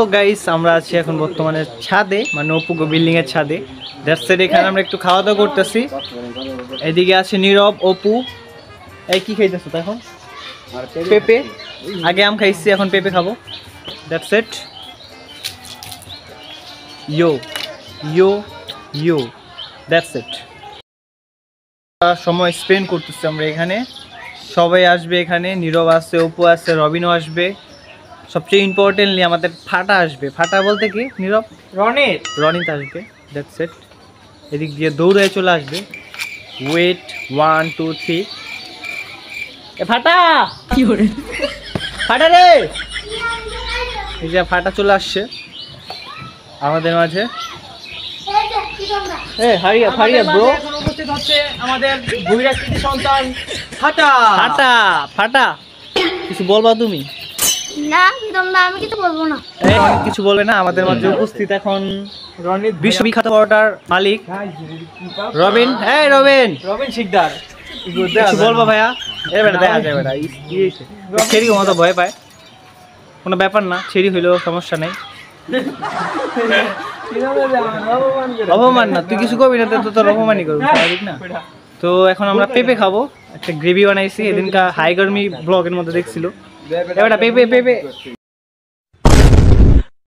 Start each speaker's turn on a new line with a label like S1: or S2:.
S1: তো গাইস আমরা আছি এখন বর্তমানে ছাদে, মানে অপু বিল্ডিং এর ছাদে। That's it. এখানে আমরা একটু খাওয়া দাওয়া করতেছি। এদিকে আছে নীরব, অপু। এই কি খাইতেছো এখন? পেঁপে। আগে আম খাইছি, এখন পেঁপে খাবো। That's it. Yo yo yo, that's it. সময় স্পেন্ড করতেছি আমরা এখানে। সবাই আসবে এখানে, নীরব আছে, অপু আছে, রবিনও আসবে। সবচেয়ে ইম্পর্টেন্টলি আমাদের ফাটা আসবে। ফাটা বলতে কি নীরব? রনিত আসবে। That's it. এদিক দিয়ে দৌড়ে চলে আসবে। ওয়েট 1 2 3। এ ফাটা, কি করে ফাটা রে? এই যে ফাটা চলে আসছে আমাদের মাঝে। এ হারিয়া ফারিয়া ব্রো।
S2: এখন উপস্থিত হচ্ছে আমাদের ভুইরার কৃতি সন্তান ফাটা।
S1: ফাটা ফাটা, কিছু বলবা তুমি?
S3: না তোমরা, আমি কিছু বলবো না।
S1: অনেক কিছু বলবে না। আমাদের মাঝে উপস্থিত এখন বিশ্ববিখ্যাত পরোটার মালিক রবিন। এই রবিন,
S2: রবিন শিকদার।
S1: কিছু বলবো ভাইয়া? এ বেটা দেখা যায় বেটা, ছেড়ি মতো ভয় পায়। কোনো ব্যাপার না, ছেড়ি হইলেও সমস্যা নেই। অপমান না, তুই কিছু করবি না তো তোর অপমানই করবি, স্বাভাবিক না? তো এখন আমরা পেঁপে খাবো। একটা গ্রেভি বানাইছি, এদিনকা হাই গরমি ব্লগের মধ্যে দেখছিল। এবারে পেঁপে পেঁপে